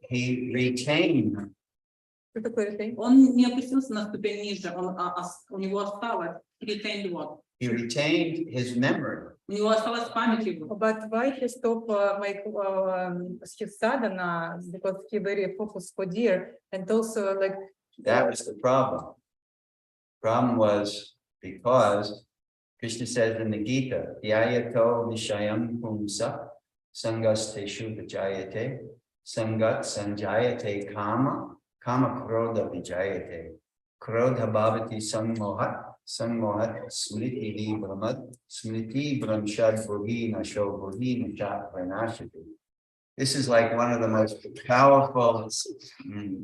he retained. Что такое retain? Он не опустился на ступень ниже, у него осталось retained what? He retained his memory. У него осталась память его. But why he stopped his sadhana? Because he very focused for deer, and also like That was the problem. Problem was because Krishna says in the Gita, Dhyayato Vishayam Pumsa Sangasteshu Vijayate Sangat Sanjayate Kama Kama Krodha Vijayate Krodha Bhavati Sammohat Sammohat Smriti Vibhamat Smriti Brahmshad Bhuhi Nasho Bhuhi Nashat Pranashati. This is like one of the most powerful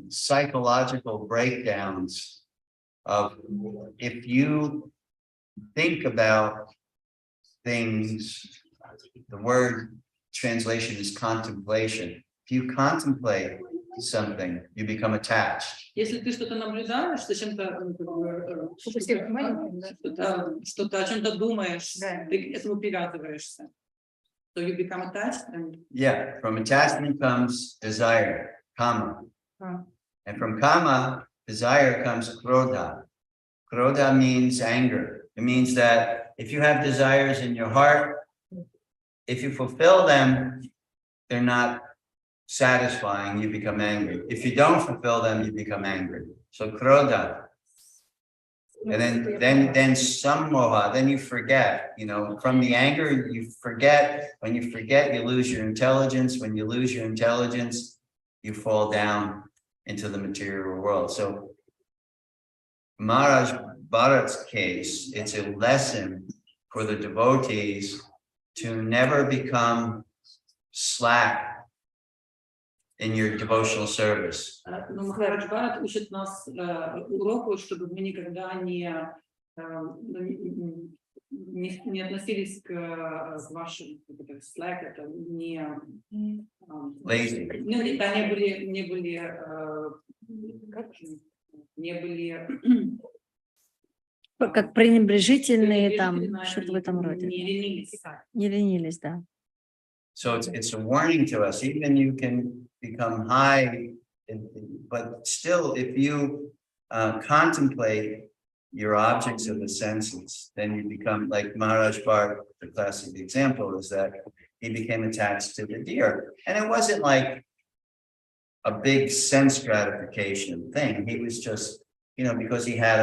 psychological breakdowns of if you think about things, the word translation is contemplation. If you contemplate something, you become attached. Если ты что-то наблюдаешь, зачем-то фокусировать внимание, да? что-то о чем-то думаешь, Да. ты к этому привязываешься. So you become attached and Yeah, from attachment comes desire, kama. And from kama, desire comes krodha. Krodha means anger. It means that if you have desires in your heart, if you fulfill them, they're not satisfying, you become angry. If you don't fulfill them, you become angry. So krodha. And then sammoha, then you forget, from the anger, you forget. When you forget, you lose your intelligence. When you lose your intelligence, you fall down into the material world. So Maharaj Bharat's case, it's a lesson for the devotees to never become slack in your devotional service. Но Махарадж Бхарат учит нас уроку, чтобы мы никогда не относились к вашим slack, это Lazy. не были Как пренебрежительные там, что-то в этом роде. не ленились. Не ленились, да. So it's a warning to us. Even you can become high, but still, if you contemplate your objects of the senses, then you become like Maharaj Bharat. The classic example is that he became attached to the deer, and it wasn't like a big sense gratification thing. He was just, because he had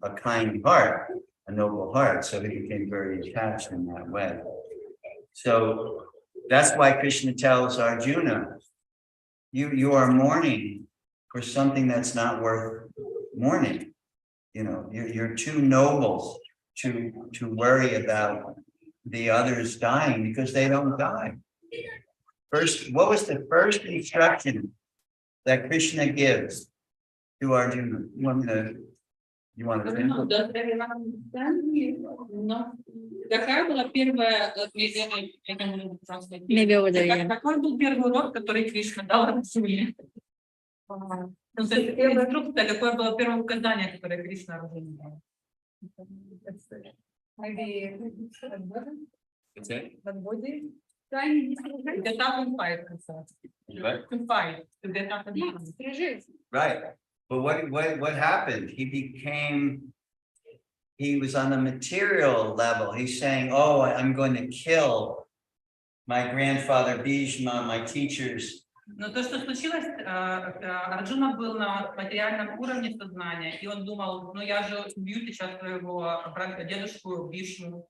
a kind heart, a noble heart, so he became very attached in that way. So that's why Krishna tells Arjuna, you are mourning for something that's not worth mourning. You're too noble to worry about the others dying because they don't die. First, what was the first instruction that Krishna gives to Arjuna? You want to think? Какая была первая, какой был первый урок, который Кришна дал Арджуне? Инструкция, какое было первое указание, которое Кришна Арджуне дал? To get up and fight. To fight. To get up and fight. Right. But what happened? He was on the material level. He's saying, oh, I'm going to kill my grandfather Bhishma, my teachers. Но то, что случилось, Арджуна был на материальном уровне сознания, и он думал, я же убью сейчас своего дедушку Бишну.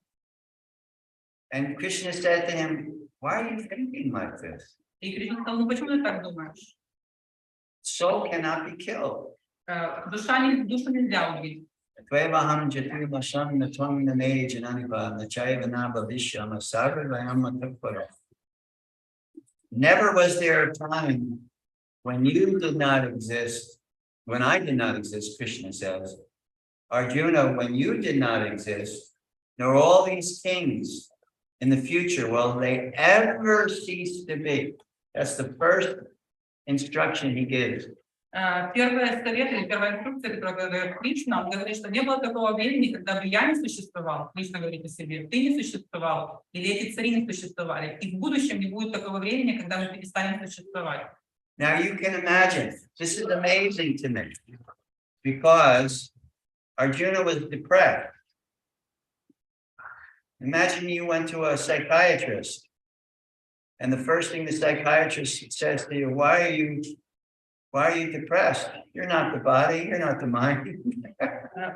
And Krishna said to him, why are you thinking like this? И Кришна сказал, почему ты так думаешь? Soul cannot be killed. Душу нельзя убить. Tvevaham jatirvasham natvam nane jananiva nachayavana bhavisham asarvayam atapara. Never was there a time when you did not exist, when I did not exist, Krishna says. Arjuna, when you did not exist, nor all these kings in the future, will they ever cease to be. That's the first instruction he gives. Первый совет или первая инструкция, которую дает Кришна, он говорит, что не было такого времени, когда бы я не существовал. Кришна говорит о себе, ты не существовал, или эти цари не существовали. И в будущем не будет такого времени, когда мы перестанем существовать. Now you can imagine, this is amazing to me. Because Arjuna was depressed. Imagine you went to a psychiatrist. And the first thing the psychiatrist says to you, why are you depressed? You're not the body, you're not the mind.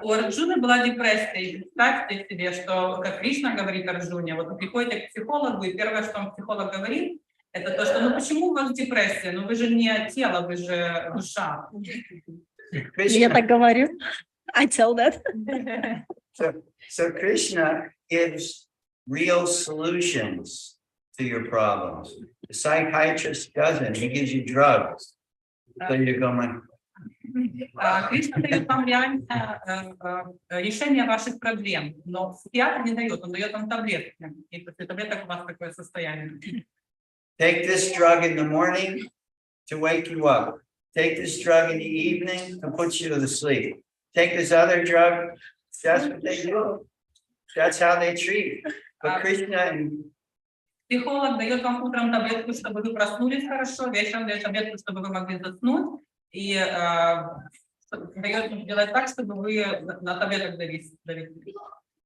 У Арджуны была депрессия, и представьте себе, что, как Кришна говорит Арджуне, вот вы приходите к психологу, и первое, что он психолог говорит, это то, что, ну почему у вас депрессия? Ну вы же не тело, вы же душа. Я Krishna, так говорю. I tell that. so Krishna gives real solutions to your problems. The psychiatrist doesn't, he gives you drugs. So you go, Кришна дает вам реальное решение ваших проблем, но психиатр не дает, он дает вам таблетки. И после таблеток у вас такое состояние. take this drug in the morning to wake you up. Take this drug in the evening to put you to sleep. Take this other drug, that's what they do. That's how they treat. But Krishna and Психолог дает вам утром таблетку, чтобы вы проснулись хорошо, вечером дает таблетку, чтобы вы могли заснуть, и дает делать так, чтобы вы на таблеток зависели.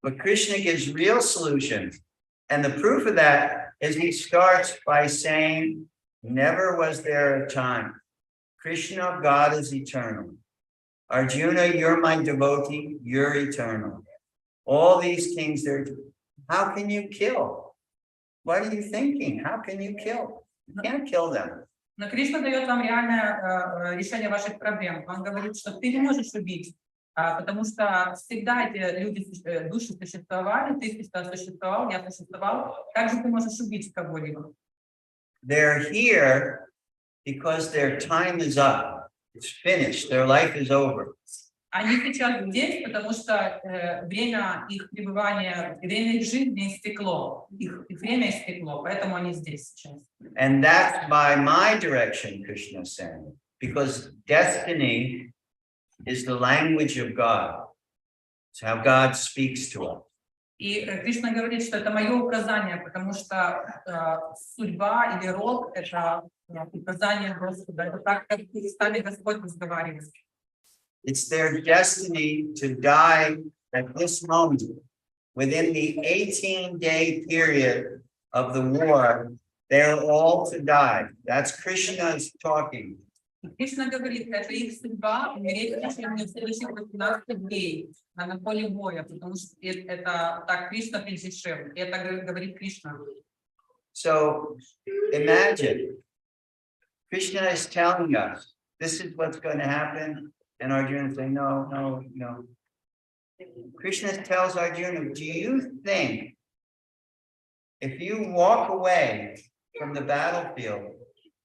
but Krishna gives real solutions. And the proof of that is he starts by saying, never was there a time. Krishna, God is eternal. Arjuna, you're my devotee, you're eternal. All these things, how can you kill? What are you thinking? How can you kill? You can't kill them. Но Кришна дает вам реальное решение ваших проблем. Он говорит, что ты не можешь убить, потому что всегда эти люди, души существовали, ты существовал, я существовал. Как же ты можешь убить кого-либо? They're here because their time is up. It's finished. Their life is over. Они сейчас здесь, потому что время их пребывания, время их жизни истекло. Их время истекло, поэтому они здесь сейчас. And that's by my direction, Krishna is saying, because destiny is the language of God. It's how God speaks to us. И Кришна говорит, что это мое указание, потому что судьба или род — это указание Господа. Это так, как с нами Господь разговаривает. It's their destiny to die at this moment. Within the 18-day period of the war, they're all to die. That's Krishna's talking. Кришна говорит, это их судьба умереть в течение следующих 18 дней на поле боя, потому что это так Кришна предрешил. И это говорит Кришна. So imagine, Krishna is telling us, this is what's going to happen. And Arjuna saying, no, no, no. Krishna tells Arjuna, do you think if you walk away from the battlefield,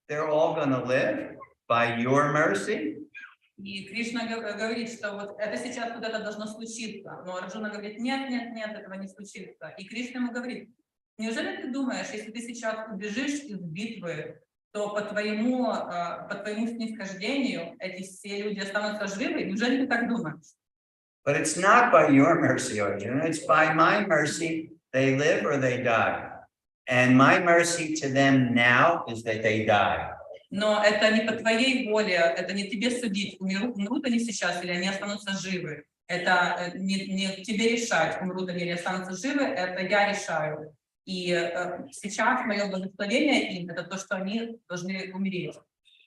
they're all going to live by your mercy? И Кришна говорит, что вот это сейчас куда-то должно случиться. Но Арджуна говорит, нет, нет, нет, этого не случится. И Кришна ему говорит, неужели ты думаешь, если ты сейчас убежишь из битвы, то по твоему снисхождению эти все люди останутся живы? Неужели ты так думаешь? But it's not by your mercy, Arjuna. It's by my mercy. They live or they die. And my mercy to them now is that they die. Но это не по твоей воле, это не тебе судить, умрут они сейчас или они останутся живы. Это не тебе решать, умрут они или останутся живы, это я решаю. И сейчас мое благословение им — это то, что они должны умереть.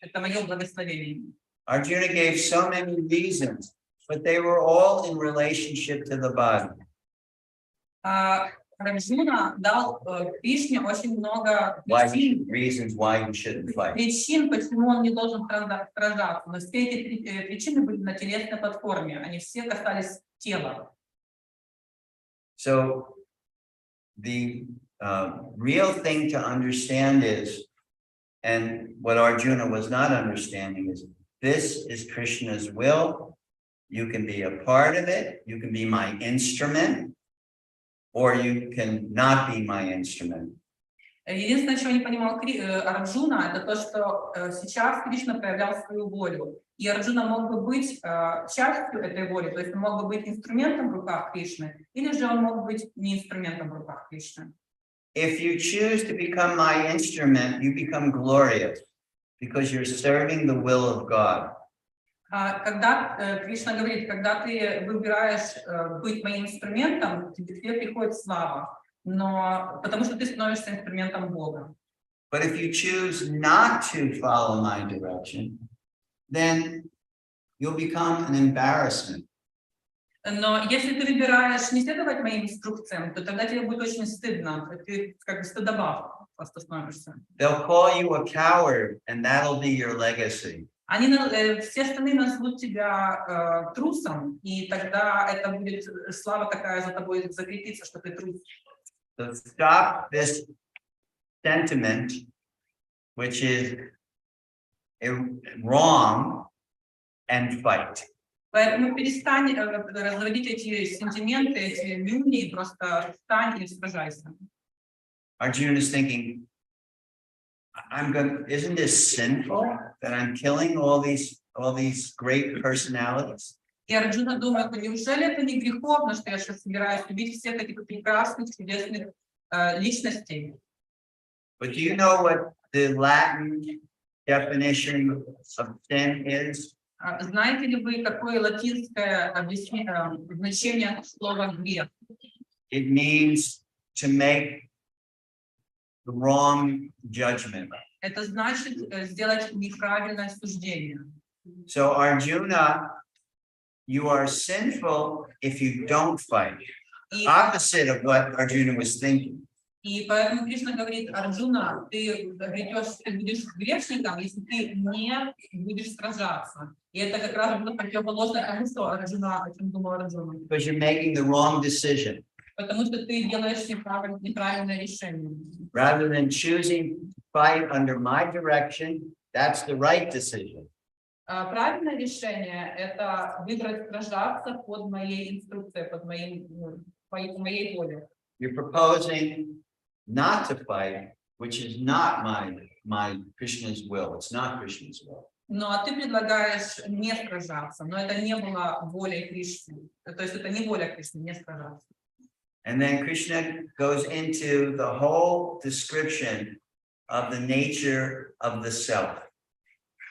Это мое благословение. Arjuna gave so many reasons, but they were all in relationship to the body. Арджуна дал Кришне очень много Reasons why you shouldn't fight. причин, почему он не должен сражаться. Но все эти причины были на телесной платформе, они все касались тела. So the real thing to understand is, and what Arjuna was not understanding is, this is Krishna's will. You can be a part of it. You can be my instrument, or you can not be my instrument. Единственное, чего не понимал Арджуна, это то, что сейчас Кришна проявлял свою волю. И Арджуна мог бы быть частью этой воли, то есть он мог бы быть инструментом в руках Кришны, или же он мог быть не инструментом в руках Кришны. If you choose to become my instrument, you become glorious. because you're serving the will of God. Когда Кришна говорит, когда ты выбираешь быть моим инструментом, тебе приходит слава, но потому что ты становишься инструментом Бога. But if you choose not to follow my direction, then you'll become an embarrassment. Но если ты выбираешь не следовать моим инструкциям, то тогда тебе будет очень стыдно, ты как бы стыдоба просто становишься. They'll call you a coward, and that'll be your legacy. Все остальные назовут тебя трусом, и тогда это будет слава такая за тобой закрепится, что ты трус. So stop this sentiment, which is wrong, and fight. Поэтому перестань разводить эти сентименты, эти люни, просто встань и сражайся. Arjuna is thinking, isn't this sinful that I'm killing all these great personalities? И Арджуна думает, неужели это не греховно, что я сейчас собираюсь убить всех этих прекрасных, чудесных личностей? But do you know what the Latin definition of sin is? Знаете ли вы, какое латинское значение слова грех? It means to make the wrong judgment. Это значит сделать неправильное суждение. So Arjuna, you are sinful if you don't fight. И, Opposite of what Arjuna was thinking. и поэтому Кришна говорит, Арджуна, ты будешь грешником, если ты не будешь сражаться. И это как раз противоположно тому, что Арджуна, о чем думал Арджуна. Because you're making the wrong decision. Потому что ты делаешь неправильное решение. Rather than choosing to fight under my direction, that's the right decision. Правильное решение – это выбрать сражаться под моей инструкцией, под моей волей. You're proposing not to fight, which is not my Krishna's will. It's not Krishna's will. Ну, а ты предлагаешь не сражаться, но это не было волей Кришны. То есть это не воля Кришны, не сражаться. And then Krishna goes into the whole description of the nature of the self.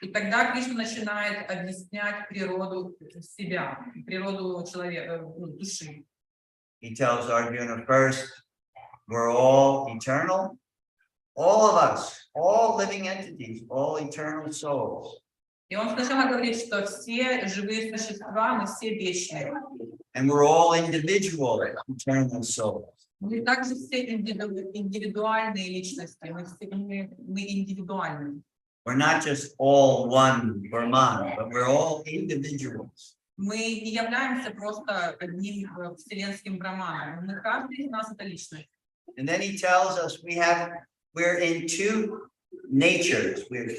И тогда Кришна начинает объяснять природу себя, природу человека, души. He tells Arjuna first, we're all eternal, all of us, all living entities, all eternal souls. И он сначала говорит, что все живые существа, мы все вечные. And we're all individual eternal souls. Мы также все индивидуальные личности, мы индивидуальны. We're not just all one Brahman, but we're all individuals. Мы не являемся просто одним вселенским браманом. Мы каждый из нас это личность. And then he tells us we're in two natures. We're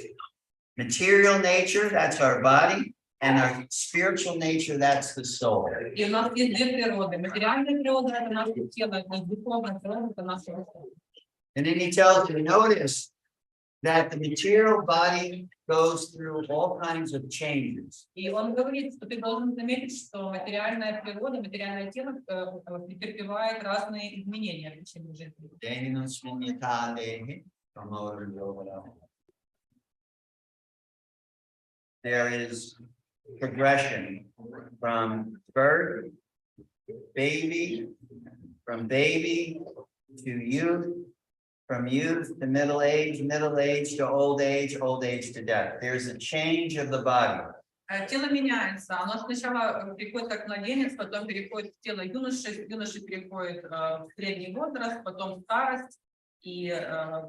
material nature, that's our body, and our spiritual nature, that's the soul. И у нас есть две природы. Материальная природа – это наше тело, и духовная природа – это наша душа. And then he tells you, notice that the material body goes through all kinds of changes. И он говорит, что ты должен заметить, что материальная природа, материальное тело претерпевает разные изменения в течение жизни. There is progression from birth, from baby to youth, from youth to middle age to old age to death. There's a change of the body. Тело меняется. Оно сначала приходит как младенец, потом переходит в тело юноши, юноши переходит в средний возраст, потом старость, и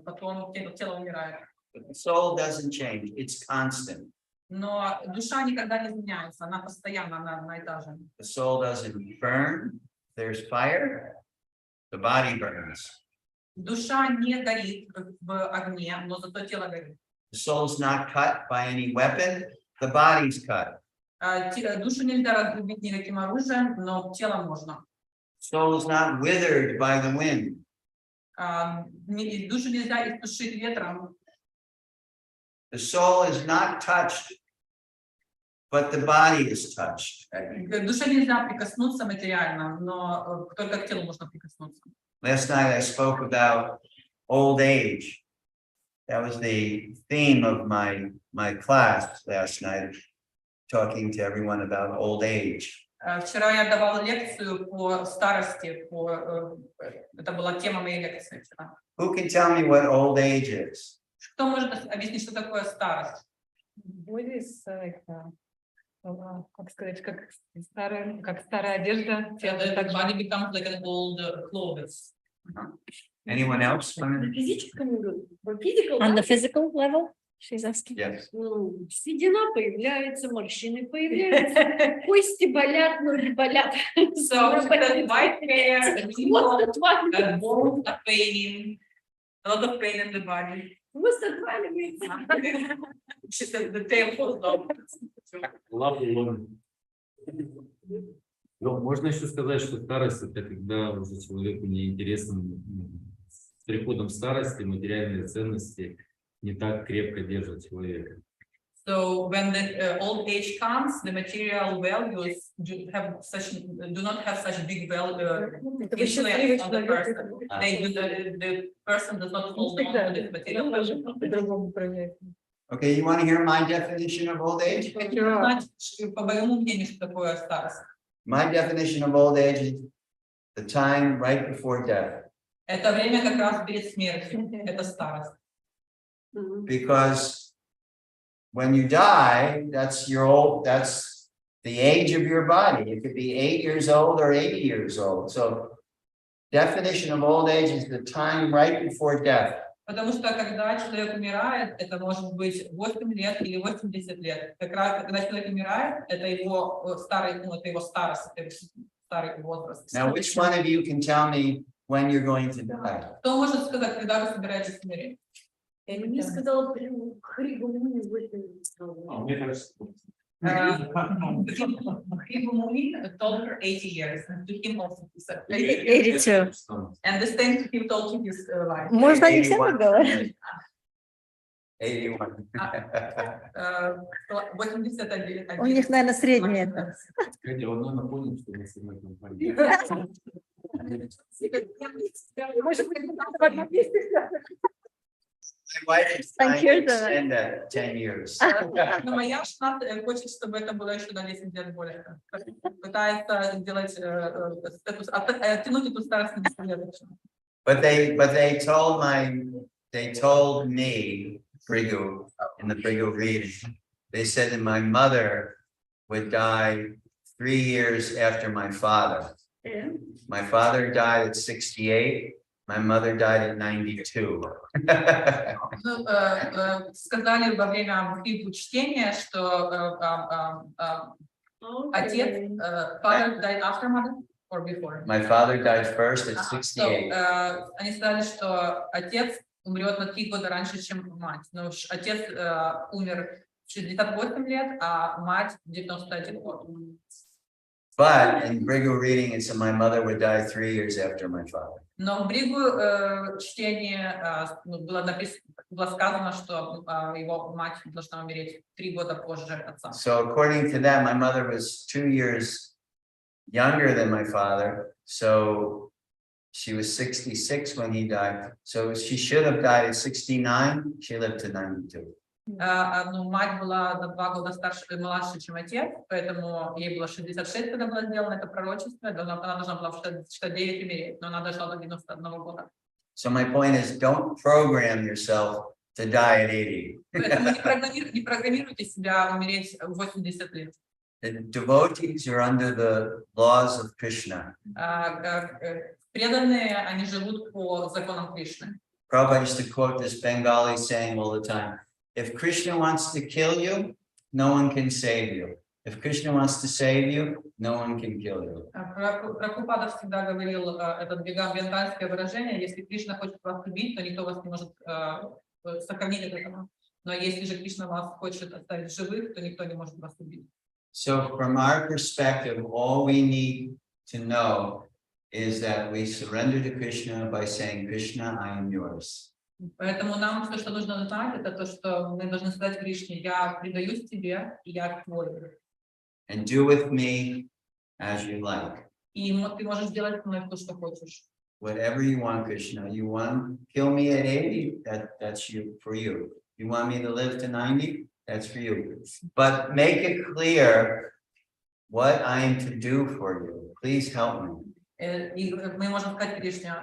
потом тело умирает. But the soul doesn't change, it's constant. Но душа никогда не меняется, она постоянно на одна и та же. The soul doesn't burn, there's fire, the body burns. Душа не горит в огне, но зато тело горит. The soul's not cut by any weapon, the body's cut. Душу нельзя разрубить никаким оружием, но тело можно. Soul is not withered by the wind. Душу нельзя иссушить ветром. The soul is not touched, but the body is touched. К душе нельзя прикоснуться материально, но только к телу можно прикоснуться. Last night I spoke about old age. That was the theme of my class last night, talking to everyone about old age. Вчера я давала лекцию по старости, это была тема моей лекции вчера. Who can tell me what old age is? Кто может объяснить, что такое старость? Body is like, как сказать, как старая одежда. тело The так же. body becomes like an old clothes. Anyone else? На физическом уровне, physical, On да? the physical level, she's asking. Yes. Ну, седина появляется, морщины появляются, кости болят, ноги болят. So the white hair, Вот отваливается, bones are paining, a lot of pain in the body. хвост отваливается. She said the tail falls off. Лапу ломит. Ну, можно еще сказать, что старость это когда уже человеку неинтересно, с приходом старости материальные ценности не так крепко держат человека. So when the old age comes, the material values do not have such big value Это вы счастливый influence on the человек. person. The person does not hold on to this material value. По-другому проявляется. Okay, you want to hear my definition of old age? Хочу знать, по моему мнению, что такое старость. My definition of old age is the time right before death. Это время как раз перед смертью. Это старость. Because when you die, that's the age of your body. It could be 8 years old or 80 years old. So definition of old age is the time right before death. Потому что когда человек умирает, это может быть 8 лет или 80 лет. Как раз когда человек умирает, это его старый, это его старость, это старый возраст. Now, which one of you can tell me when you're going to die? Кто может сказать, когда вы собираетесь умереть? Я не сказала прям хригуму в этом. Мне кажется, He told her 80 years, and to him also he said 82. And the same he told to his wife. Можно не всем говорить? 81. 81. У них, наверное, среднее это. хотя одно напомню, что мы сегодня компания. My wife is Thank trying you, to Dana. extend that 10 years. Но моя жена хочет, чтобы это было еще на 10 лет более. Пытается сделать статус, оттянуть эту старость на 10 лет. But they told me, Brigu, in the Brigu reading, they said that my mother would die 3 years after my father. My father died at 68. My mother died at 92. Ну, сказали во время чтения, что отец, father died after mother or before? My father died first at So, 68. они сказали, что отец умрет на 3 года раньше, чем мать. Но отец умер в 68 лет, а мать в 91 год. But in Brigu reading, it said my mother would die 3 years after my father. Но в Бригу чтение было сказано, что его мать должна умереть 3 года позже отца. So according to them, my mother was 2 years younger than my father. So she was 66 when he died. So she should have died at 69. She lived to 92. Ну, мать была на 2 года младше, чем отец, поэтому ей было 66, когда было сделано это пророчество. Она должна была в 69 умереть, но она дошла до 91 года. So my point is, don't program yourself to die at 80. Поэтому не программируйте себя умереть в 80 лет. The devotees are under the laws of Krishna. Преданные, они живут по законам Кришны. Prabhupada used to quote this Bengali saying all the time, if Krishna wants to kill you, no one can save you. If Krishna wants to save you, no one can kill you. Прабхупада всегда говорил это бенгальское выражение: если Кришна хочет вас убить, то никто вас не может сохранить от этого. Но если же Кришна вас хочет оставить живых, то никто не может вас убить. So from our perspective, all we need to know is that we surrender to Krishna by saying, Krishna, I am yours. Поэтому нам все, что нужно знать, это то, что мы должны сказать Кришне: я предаюсь тебе, и я твой. And do with me as you like. И ты можешь делать со мной то, что хочешь. whatever you want, Krishna. You want kill me at 80, that's you for you. You want me to live to 90, that's for you. But make it clear what I am to do for you. Please help me. И мы можем сказать Кришне,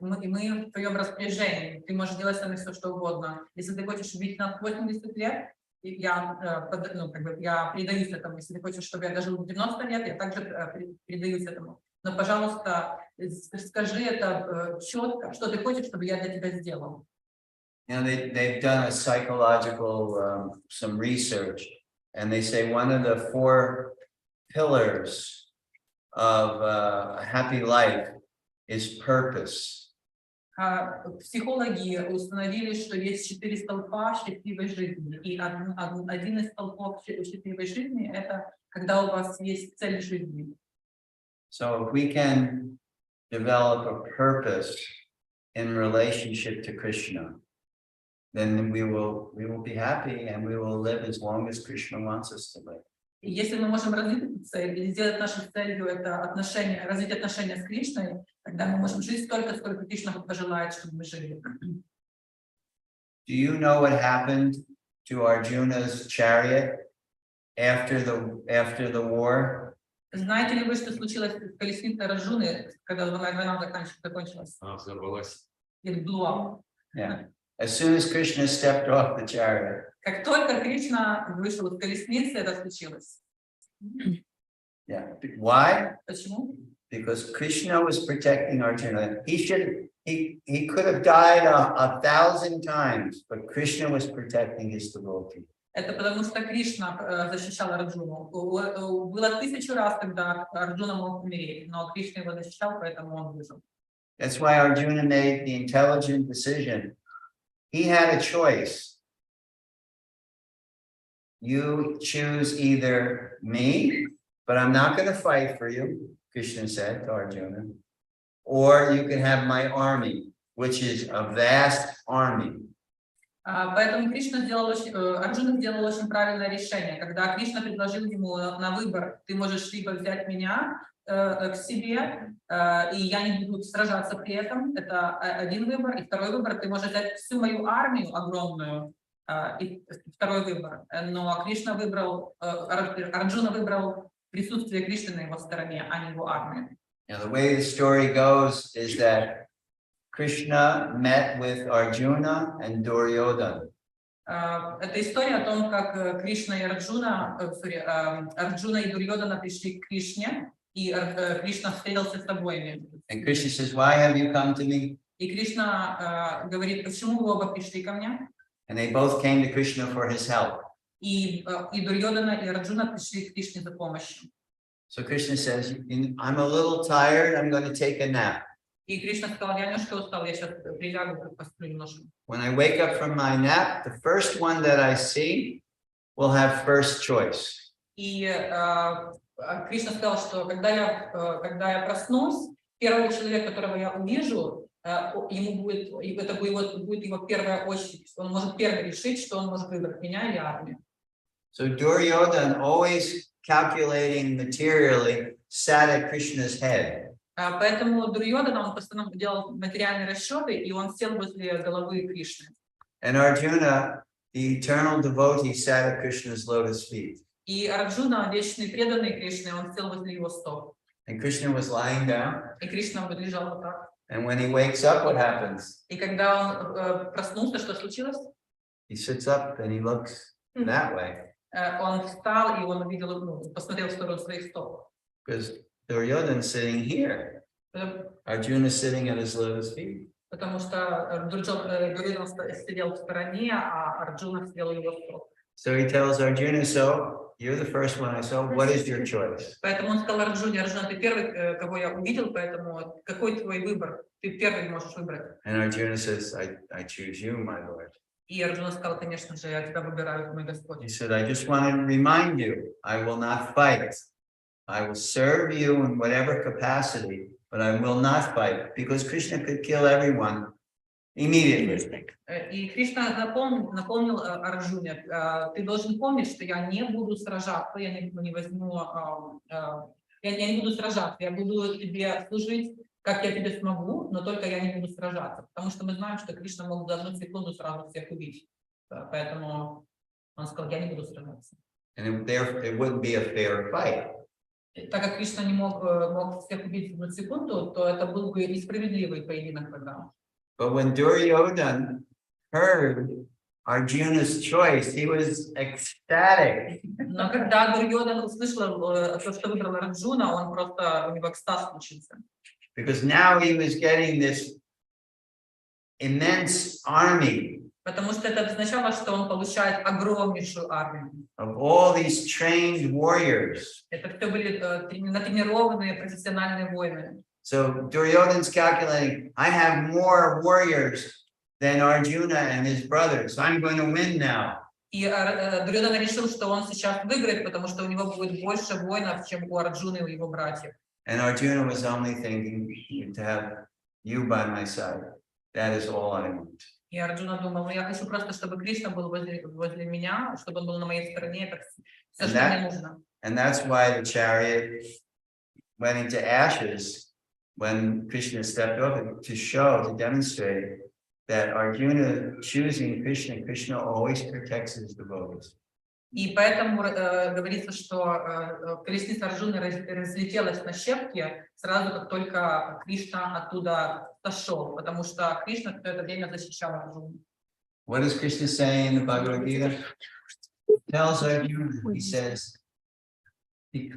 мы в твоем распоряжении, ты можешь делать со мной все, что угодно. Если ты хочешь жить на 80 лет, я, ну, как бы, я предаюсь этому. Если ты хочешь, чтобы я дожил 90 лет, я также предаюсь этому. Но, пожалуйста, скажи это четко, что ты хочешь, чтобы я для тебя сделал. You know, they've done a psychological, some research, and they say one of the 4 pillars of a happy life is purpose. Психологи установили, что есть 4 столпа счастливой жизни. И один из столпов счастливой жизни – это когда у вас есть цель жизни. So if we can develop a purpose in relationship to Krishna, then we will be happy and we will live as long as Krishna wants us to live. И если мы можем развить эту цель или сделать нашей целью это отношение, развить отношения с Кришной, тогда мы можем жить столько, сколько Кришна пожелает, чтобы мы жили. Do you know what happened to Arjuna's chariot after the war? Знаете ли вы, что случилось с колесницей Арджуны, когда война закончилась? Взорвалась. It blew up. Yeah. As soon as Krishna stepped off the chariot. Как только Кришна вышел из колесницы, это случилось. Yeah. Why? Почему? Because Krishna was protecting Arjuna. He could have died 1,000 times, but Krishna was protecting his devotee. Это потому что Кришна защищал Арджуну. Было 1000 раз, когда Арджуна мог умереть, но Кришна его защищал, поэтому он выжил. That's why Arjuna made the intelligent decision. He had a choice. You choose either me, but I'm not going to fight for you, Krishna said to Arjuna, or you can have my army, which is a vast army. Поэтому Арджуна сделал очень правильное решение. Когда Кришна предложил ему на выбор, ты можешь либо взять меня к себе, и я не буду сражаться при этом, это один выбор. И второй выбор, ты можешь взять всю мою армию огромную, и второй выбор. Но Кришна выбрал, Арджуна выбрал присутствие Кришны на его стороне, а не его армию. Now, the way the story goes is that Krishna met with Arjuna and Duryodhana. Это история о том, как Кришна и Арджуна, Арджуна и Дурьодана пришли к Кришне, и Кришна встретился с обоими. And Krishna says, "Why have you come to me?" И Кришна говорит, почему вы оба пришли ко мне? And they both came to Krishna for his help. И Дурьодана, и Арджуна пришли к Кришне за помощью. So Krishna says, "I'm a little tired. I'm going to take a nap. И Кришна сказал, я немножко устал, я сейчас прилягу, посплю немножко. When I wake up from my nap, the first one that I see will have first choice." И Кришна сказал, что когда я проснусь, первый человек, которого я увижу, ему будет, это будет его первая очередь. Он может первый решить, что он может выбрать, меня или армию. So Duryodhana, always calculating materially, sat at Krishna's head. Поэтому Дурьодана, он постоянно делал материальные расчеты, и он сел возле головы Кришны. And Arjuna, the eternal devotee, sat at Krishna's lotus feet. И Арджуна, вечный преданный Кришне, он сел возле его стоп. And Krishna was lying down. И Кришна вот лежал вот так. And when he wakes up, what happens? И когда он проснулся, что случилось? He sits up and he looks that way. Он встал, и он увидел, посмотрел в сторону своих стоп. Because Duryodhana is sitting here. Arjuna is sitting at his lotus feet. Потому что Дурьодана сидел в стороне, а Арджуна сидел у его стоп. So he tells Arjuna, "So you're the first one I saw. What is your choice?" Поэтому он сказал Арджуне, Арджуна, ты первый, кого я увидел, поэтому какой твой выбор? Ты первый можешь выбрать. And Arjuna says, I choose you, my lord. И Арджуна сказал, конечно же, я тебя выбираю, мой Господь. He said, "I just want to remind you, I will not fight. I will serve you in whatever capacity, but I will not fight, because Krishna could kill everyone immediately." И Кришна напомнил Арджуне, ты должен помнить, что я не буду сражаться, я не возьму, я не буду сражаться, я буду тебе служить как я тебе смогу, но только я не буду сражаться. Потому что мы знаем, что Кришна мог за 1 секунду сразу всех убить. Поэтому он сказал, я не буду сражаться. And it wouldn't be a fair fight. И так как Кришна не мог всех убить в 1 секунду, то это был бы несправедливый поединок тогда. But when Duryodhana heard Arjuna's choice, he was ecstatic. Но когда Дурьодан услышал то, что выбрал Арджуна, он просто, у него экстаз случился. Because now he was getting this immense army Потому что это означало, что он получает огромнейшую армию. of all these trained warriors. Это все были натренированные профессиональные воины. So Duryodhana's calculating, I have more warriors than Arjuna and his brothers. I'm going to win now. И Дурьодан решил, что он сейчас выиграет, потому что у него будет больше воинов, чем у Арджуны и у его братьев. And Arjuna was only thinking to have you by my side. That is all I want. И Арджуна думал, ну я хочу просто, чтобы Кришна был возле меня, чтобы он был на моей стороне, это все, что мне нужно. And that's why the chariot went into ashes when Krishna stepped over to show, to demonstrate that Arjuna choosing Krishna, Krishna always protects his devotees. И поэтому говорится, что колесница Арджуны разлетелась на щепки сразу, как только Кришна оттуда сошел, потому что Кришна все это время защищал Арджуну. What does Krishna say in the Bhagavad Gita? Tells Arjuna, he says, declare